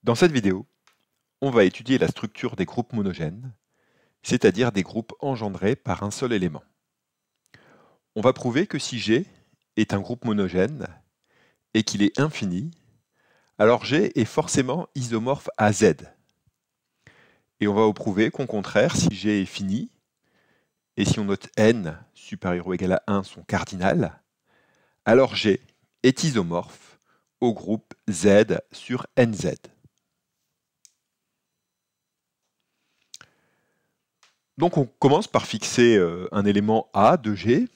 Dans cette vidéo, on va étudier la structure des groupes monogènes, c'est-à-dire des groupes engendrés par un seul élément. On va prouver que si G est un groupe monogène et qu'il est infini, alors G est forcément isomorphe à Z. Et on va prouver qu'au contraire, si G est fini, et si on note n supérieur ou égal à 1 sont cardinales, alors G est isomorphe au groupe Z sur NZ. Donc on commence par fixer un élément A de G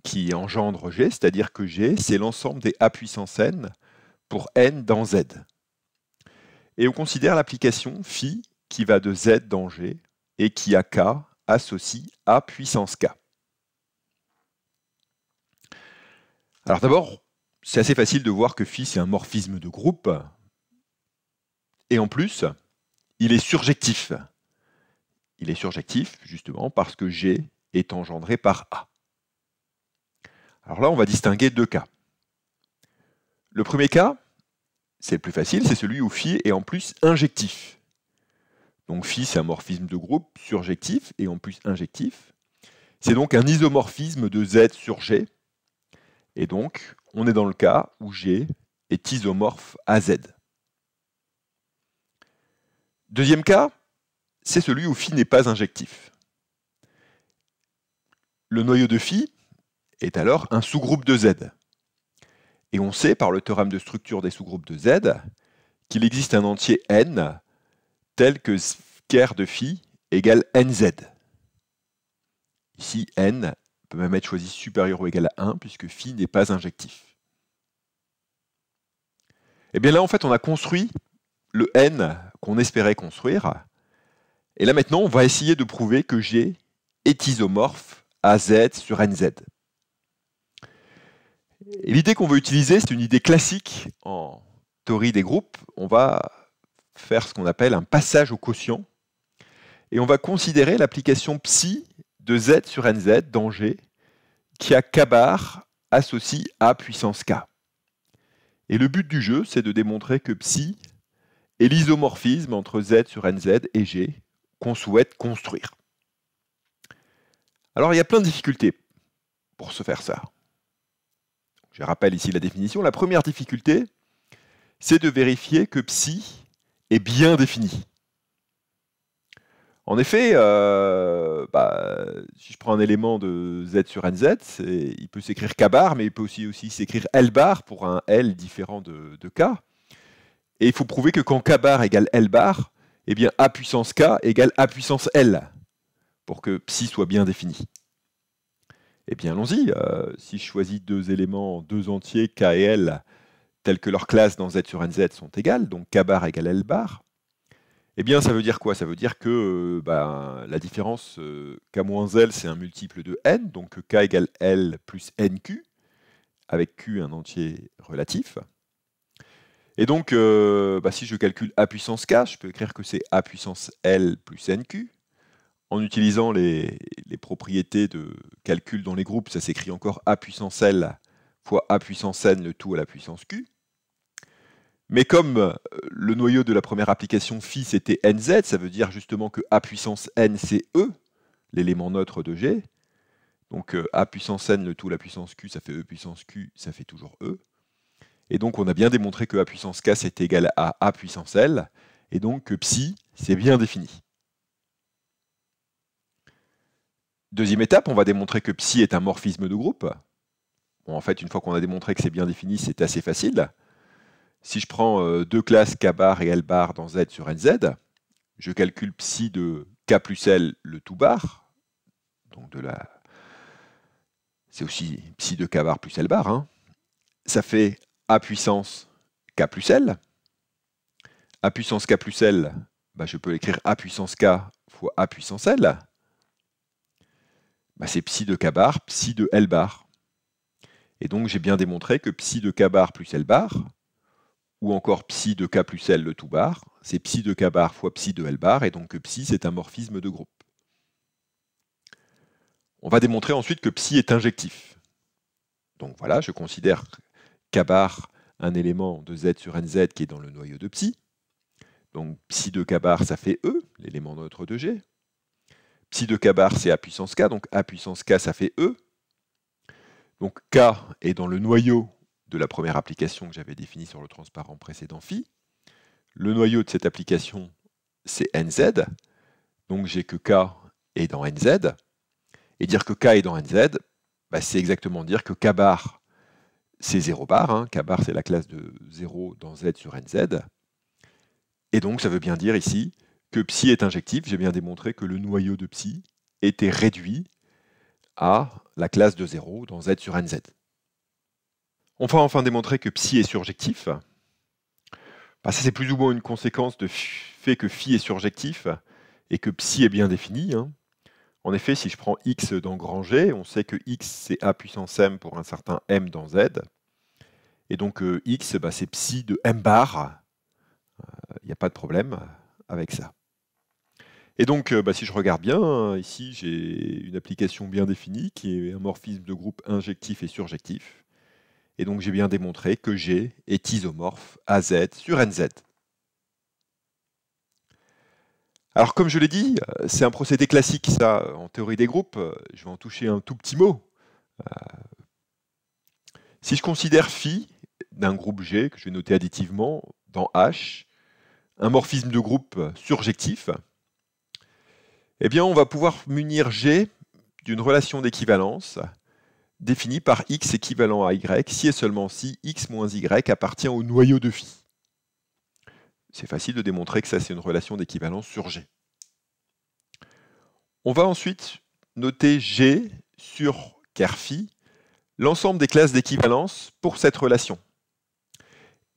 qui engendre G, c'est-à-dire que G, c'est l'ensemble des A puissance n pour n dans Z. Et on considère l'application phi qui va de Z dans G et qui à K associe A puissance K. Alors d'abord, c'est assez facile de voir que phi c'est un morphisme de groupe et en plus, il est surjectif. Il est surjectif justement parce que G est engendré par A. Alors là, on va distinguer deux cas. Le premier cas, c'est le plus facile, c'est celui où phi est en plus injectif. Donc phi, c'est un morphisme de groupe surjectif et en plus injectif. C'est donc un isomorphisme de Z sur G. Et donc, on est dans le cas où G est isomorphe à Z. Deuxième cas, c'est celui où phi n'est pas injectif. Le noyau de phi est alors un sous-groupe de Z. Et on sait par le théorème de structure des sous-groupes de Z qu'il existe un entier n tel que ker de phi égale nz. Ici, n peut même être choisi supérieur ou égal à 1 puisque phi n'est pas injectif. Et bien là, en fait, on a construit le n qu'on espérait construire. Et là, maintenant, on va essayer de prouver que G est isomorphe à Z sur nz. Et l'idée qu'on veut utiliser, c'est une idée classique en théorie des groupes. On va faire ce qu'on appelle un passage au quotient. Et on va considérer l'application psi de Z sur nz dans G qui a K bar associe A puissance K. Et le but du jeu, c'est de démontrer que psi est l'isomorphisme entre Z sur nz et G qu'on souhaite construire. Alors il y a plein de difficultés pour se faire ça. Je rappelle ici la définition. La première difficulté, c'est de vérifier que psi est bien défini. En effet, si je prends un élément de Z sur nz, il peut s'écrire K bar, mais il peut aussi s'écrire L bar pour un L différent de K. Et il faut prouver que quand K bar égale L bar, eh bien A puissance K égale A puissance L, pour que psi soit bien défini. Eh bien allons-y, si je choisis deux éléments, deux entiers, K et L, tels que leurs classes dans Z sur nz sont égales, donc K bar égale L bar, eh bien, ça veut dire quoi? Ça veut dire que la différence K-L, c'est un multiple de n, donc K égale L plus NQ, avec Q un entier relatif. Et donc, si je calcule A puissance K, je peux écrire que c'est A puissance L plus NQ. En utilisant les propriétés de calcul dans les groupes, ça s'écrit encore A puissance L fois A puissance N, le tout à la puissance Q. Mais comme le noyau de la première application phi c'était nz, ça veut dire justement que A puissance n c'est E, l'élément neutre de G. Donc A puissance n, le tout à la puissance Q, ça fait E puissance Q, ça fait toujours E. Et donc on a bien démontré que A puissance K c'est égal à A puissance L, et donc que psi c'est bien défini. Deuxième étape, on va démontrer que psi est un morphisme de groupe. Bon, en fait, une fois qu'on a démontré que c'est bien défini, c'est assez facile. Si je prends deux classes K bar et L bar dans Z sur nz, je calcule psi de K plus L le tout bar, donc c'est aussi psi de K bar plus L bar, hein. Ça fait A puissance K plus L. A puissance K plus L, je peux l'écrire A puissance K fois A puissance L. C'est psi de K bar, psi de L bar. Et donc j'ai bien démontré que psi de K bar plus L bar, ou encore psi de K plus L le tout bar, c'est psi de K bar fois psi de L bar, et donc que psi c'est un morphisme de groupe. On va démontrer ensuite que psi est injectif. Donc voilà, je considère K bar un élément de Z sur nz qui est dans le noyau de psi. Donc psi de k bar, ça fait E, l'élément neutre de G. Psi de k bar, c'est A puissance K, donc A puissance K, ça fait E. Donc K est dans le noyau de la première application que j'avais définie sur le transparent précédent phi. Le noyau de cette application, c'est NZ. Donc j'ai que K est dans NZ. Et dire que K est dans NZ, bah, c'est exactement dire que K bar, c'est 0 bar. Hein. K bar, c'est la classe de 0 dans Z sur NZ. Et donc ça veut bien dire ici que psi est injectif. J'ai bien démontré que le noyau de psi était réduit à la classe de 0 dans Z sur NZ. On va enfin démontrer que psi est surjectif. Bah, ça, c'est plus ou moins une conséquence du fait que phi est surjectif et que psi est bien défini. Hein. En effet, si je prends x dans grand G, on sait que x c'est a puissance m pour un certain m dans Z. Et donc x, bah, c'est psi de m bar. Il n'y a pas de problème avec ça. Et donc, bah, si je regarde bien, hein, ici j'ai une application bien définie qui est un morphisme de groupe injectif et surjectif. Et donc j'ai bien démontré que G est isomorphe à Z sur NZ. Alors comme je l'ai dit, c'est un procédé classique ça en théorie des groupes. Je vais en toucher un tout petit mot. Si je considère phi d'un groupe G, que je vais noter additivement dans H, un morphisme de groupe surjectif, eh bien on va pouvoir munir G d'une relation d'équivalence définie par x équivalent à y si et seulement si x moins y appartient au noyau de phi. C'est facile de démontrer que ça c'est une relation d'équivalence sur G. On va ensuite noter G sur ker phi, l'ensemble des classes d'équivalence pour cette relation.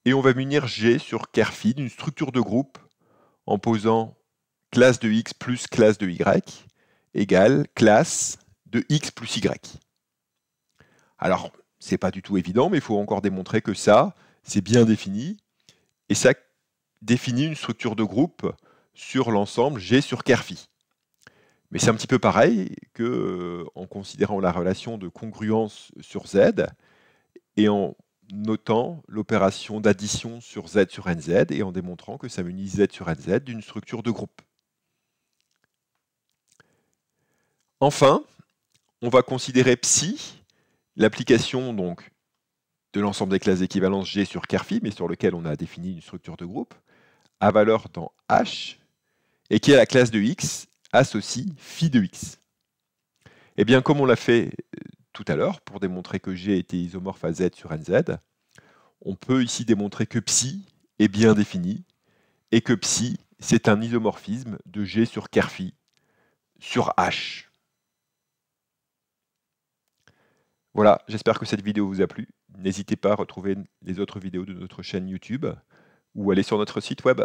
Et on va munir G sur ker phi d'une structure de groupe en posant classe de x plus classe de y égale classe de x plus y. Alors, c'est pas du tout évident, mais il faut encore démontrer que ça, c'est bien défini, et ça définit une structure de groupe sur l'ensemble G sur ker phi. Mais c'est un petit peu pareil en considérant la relation de congruence sur Z et en notant l'opération d'addition sur Z sur NZ et en démontrant que ça munit Z sur NZ d'une structure de groupe. Enfin, on va considérer psi, l'application donc de l'ensemble des classes d'équivalence G sur ker phi, mais sur lequel on a défini une structure de groupe, à valeur dans H, et qui est la classe de X associe phi de X. Et bien, comme on l'a fait tout à l'heure, pour démontrer que G était isomorphe à Z sur NZ, on peut ici démontrer que psi est bien défini, et que psi, c'est un isomorphisme de G sur ker phi sur H. Voilà, j'espère que cette vidéo vous a plu. N'hésitez pas à retrouver les autres vidéos de notre chaîne YouTube ou aller sur notre site web.